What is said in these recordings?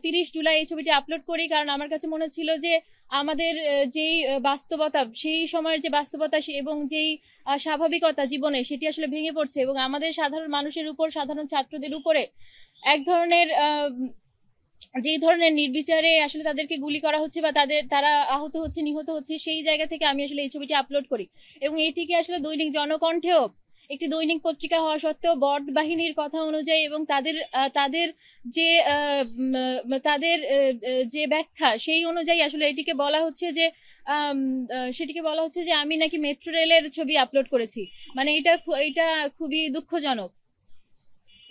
30 জুলাই এই ছবিটি আপলোড করি, কারণ আমার কাছে মনে ছিল যে আমাদের যেই বাস্তবতা, সেই সময়ের যে বাস্তবতা এবং যেই স্বাভাবিকতা জীবনে, সেটি আসলে ভেঙে পড়ছে এবং আমাদের সাধারণ মানুষের উপর, সাধারণ ছাত্রদের উপরে এক ধরনের যেই ধরনের নির্বিচারে আসলে তাদেরকে গুলি করা হচ্ছে বা তারা আহত হচ্ছে, নিহত হচ্ছে, সেই জায়গা থেকে আমি আসলে এই ছবিটি আপলোড করি। এবং এটিকে আসলে দৈনিক জনকণ্ঠেও, একটি দৈনিক পত্রিকা হওয়া সত্ত্বেও, বট বাহিনীর কথা অনুযায়ী এবং তাদের যে যে ব্যাখ্যা, সেই অনুযায়ী আসলে এটিকে বলা হচ্ছে যে সেটিকে বলা হচ্ছে যে আমি নাকি মেট্রো রেলের ছবি আপলোড করেছি। মানে এটা খুবই দুঃখজনক।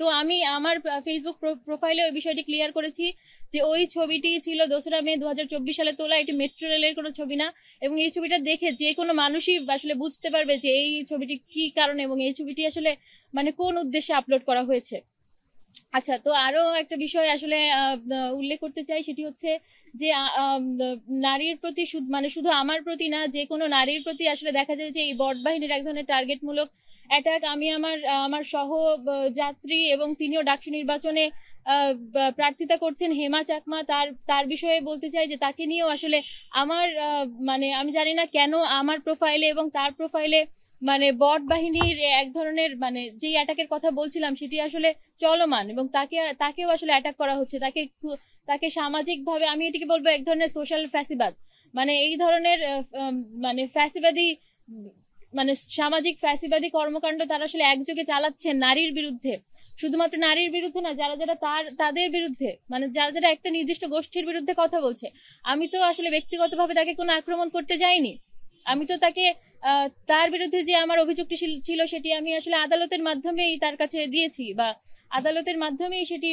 তো আমি আমার ফেসবুক প্রোফাইলে ওই বিষয়টি ক্লিয়ার করেছি যে ওই ছবিটি ছিল 2রা মে 2024 সালে তোলা, এটি মেট্রো রেলের কোনো ছবি না। এবং এই ছবিটা দেখে যে কোনো মানুষই আসলে বুঝতে পারবে যে এই ছবিটি কি কারণে এবং এই ছবিটি আসলে মানে কোন উদ্দেশ্যে আপলোড করা হয়েছে। আচ্ছা, তো আরো একটা বিষয় আসলে উল্লেখ করতে চাই, সেটি হচ্ছে যে নারীর প্রতি মানে শুধু আমার প্রতি না, যে কোনো নারীর প্রতি আসলে দেখা যায় যে এই বট বাহিনীর এক ধরনের টার্গেটমূলক অ্যাটাক। আমি আমার সহ যাত্রী এবং তিনিও ডাকসু নির্বাচনে প্রার্থিতা করছেন, হেমা চাকমা, তার বিষয়ে বলতে চাই যে তাকে নিয়েও আসলে আমার মানে আমি জানি না কেন আমার প্রোফাইলে এবং তার প্রোফাইলে মানে বট বাহিনীর এক ধরনের মানে যেই অ্যাটাকের কথা বলছিলাম সেটি আসলে চলমান এবং তাকেও আসলে অ্যাটাক করা হচ্ছে। তাকে সামাজিকভাবে, আমি এটিকে বলবো এক ধরনের সোশ্যাল ফ্যাসিবাদ, মানে এই ধরনের মানে ফ্যাসিবাদী, মানে সামাজিক ফ্যাসিবাদী কর্মকাণ্ড তারা আসলে একযোগে চালাচ্ছেন নারীর বিরুদ্ধে। শুধুমাত্র নারীর বিরুদ্ধে না, যারা যারা তাদের বিরুদ্ধে, মানে যারা যারা একটা নির্দিষ্ট গোষ্ঠীর বিরুদ্ধে কথা বলছে। আমি তো আসলে ব্যক্তিগতভাবে তাকে কোনো আক্রমণ করতে যাইনি। আমি তো তাকে তার বিরুদ্ধে যে আমার অভিযোগটি ছিল সেটি আমি আসলে আদালতের মাধ্যমেই তার কাছে দিয়েছি বা আদালতের মাধ্যমেই সেটি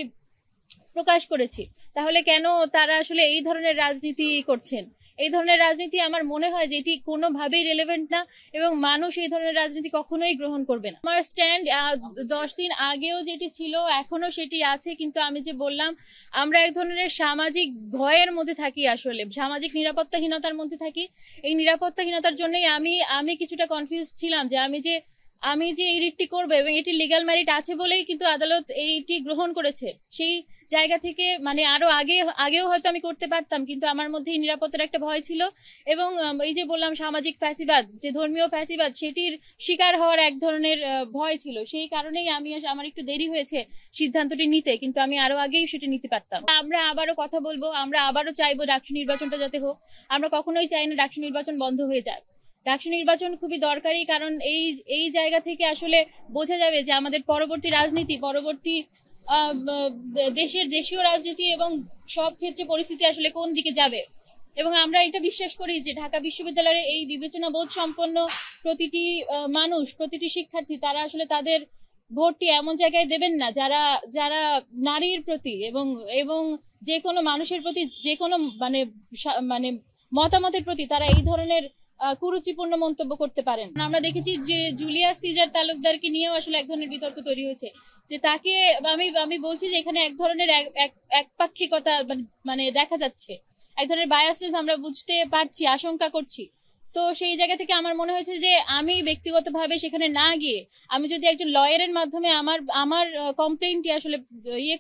প্রকাশ করেছি। তাহলে কেন তারা আসলে এই ধরনের রাজনীতি করছেন? এই ধরনের রাজনীতি আমার মনে হয় যে এটি কোনোভাবেই রেলেভেন্ট না এবং মানুষ এই ধরনের রাজনীতি কখনোই গ্রহণ করবে না। আমার স্ট্যান্ড 10 দিন আগেও যেটি ছিল এখনো সেটি আছে, কিন্তু আমি যে বললাম আমরা এক ধরনের সামাজিক ভয়ের মধ্যে থাকি, আসলে সামাজিক নিরাপত্তাহীনতার মধ্যে থাকি। এই নিরাপত্তাহীনতার জন্যই আমি কিছুটা কনফিউজ ছিলাম যে আমি যে এই রিটটি করবো এবং এটি লিগ্যাল মেরিট আছে বলেই কিন্তু আদালত এইটি গ্রহণ করেছে। সেই জায়গা থেকে মানে আরো আগেও হয়তো আমি করতে পারতাম, কিন্তু আমার মধ্যে নিরাপত্তার একটা ভয় ছিল এবং এই যে বললাম সামাজিক ফ্যাসিবাদ, যে ধর্মীয় ফ্যাসিবাদ, সেটির শিকার হওয়ার এক ধরনের ভয় ছিল। সেই কারণেই আমার একটু দেরি হয়েছে সিদ্ধান্তটি নিতে, কিন্তু আমি আরো আগেই সেটা নিতে পারতাম। আমরা আবারও কথা বলবো, আমরা আবারও চাইবো ডাকসু নির্বাচনটা যাতে হোক। আমরা কখনোই চাই না ডাকসু নির্বাচন বন্ধ হয়ে যায়। ডাকসু নির্বাচন খুবই দরকারি, কারণ এই জায়গা থেকে আসলে বোঝা যাবে যে আমাদের পরবর্তী রাজনীতি, পরবর্তী দেশীয় রাজনীতি এবং সব ক্ষেত্রে পরিস্থিতি আসলে কোন দিকে যাবে। এবং আমরা এটা বিশ্বাস করি যে ঢাকা বিশ্ববিদ্যালয়ের এই বিবেচনা বোধ সম্পন্ন প্রতিটি মানুষ, প্রতিটি শিক্ষার্থী, তারা আসলে তাদের ভোটটি এমন জায়গায় দেবেন না যারা নারীর প্রতি এবং যে কোনো মানুষের প্রতি, যে কোনো মানে মানে মতামতের প্রতি তারা এই ধরনের কুরুচিপূর্ণ মন্তব্য করতে পারেন। আমরা দেখেছি যে জুলিয়াস সিজার তালুকদারকে নিয়েও আসলে এক ধরনের বিতর্ক তৈরি হয়েছে, যে তাকে আমি বলছি যে এখানে এক ধরনের একপাক্ষিকতা মানে দেখা যাচ্ছে, এক ধরনের বায়াসনেস আমরা বুঝতে পারছি, আশঙ্কা করছি। তো সেই জায়গা থেকে আমার মনে হয়েছে যে আমি ব্যক্তিগতভাবে সেখানে না গিয়ে আমি যদি একজন লয়ারের মাধ্যমে আমার কমপ্লেইনটি আসলে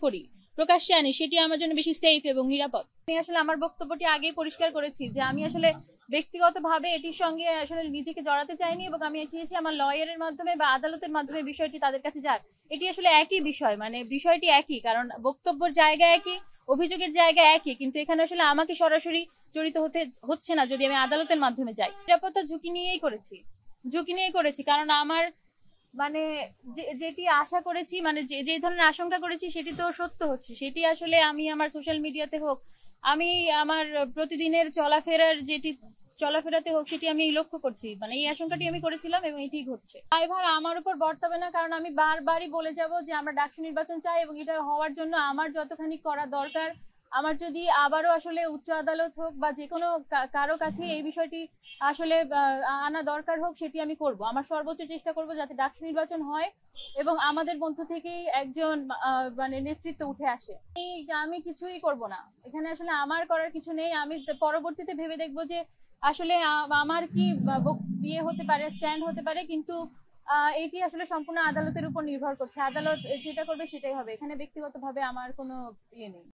করি, প্রকাশ্যে আনি, সেটি আমার জন্য বেশি সেফ এবং নিরাপদ। আমি আসলে আমার বক্তব্যটি আগেই পরিষ্কার করেছি যে আমি আসলে ব্যক্তিগতভাবে এটির সঙ্গে আসলে নিজেকে জড়াতে চাইনি এবং আমি চেয়েছি আমার লয়ারের মাধ্যমে বা আদালতের মাধ্যমে বিষয়টি তাদের কাছে যাক। এটি আসলে একই বিষয়, মানে বিষয়টি একই, কারণ বক্তব্যের জায়গা একই, অভিযোগের জায়গা একই, কিন্তু এখানে আসলে আমাকে সরাসরি জড়িত হচ্ছে না যদি আমি আদালতের মাধ্যমে যাই। নিরাপত্তা ঝুঁকি নিয়েই করেছি, কারণ আমার মানে যেটি আশা করেছি, মানে যে ধরনের আশঙ্কা করেছি সেটি তো সত্য হচ্ছে। সেটি আসলে আমি আমার সোশ্যাল মিডিয়াতে হোক, আমি আমার প্রতিদিনের চলাফেরাতে হোক, সেটি আমি লক্ষ্য করছি। মানে এই আশঙ্কাটি আমি করেছিলাম এবং এটি ঘটছে। দায়ভার আমার উপর বর্তাবে না, কারণ আমি বারবারই বলে যাব যে আমরা ডাকসু নির্বাচন চাই এবং এটা হওয়ার জন্য আমার যতখানি করা দরকার, আমার যদি আবারও আসলে উচ্চ আদালত হোক বা যে কোনো কারো কাছে এই বিষয়টি আসলে আনা দরকার হোক, সেটি আমি করব। আমার সর্বোচ্চ চেষ্টা করব যাতে ডাকসু নির্বাচন হয় এবং আমাদের মধ্য থেকেই একজন মানে নেতৃত্ব উঠে আসে। আমি কিছুই করব না, এখানে আসলে আমার করার কিছু নেই। আমি পরবর্তীতে ভেবে দেখবো যে আসলে আমার কি হতে পারে, স্ট্যান্ড হতে পারে, কিন্তু এটি আসলে সম্পূর্ণ আদালতের উপর নির্ভর করছে। আদালত যেটা করবে সেটাই হবে, এখানে ব্যক্তিগতভাবে আমার কোনো নেই।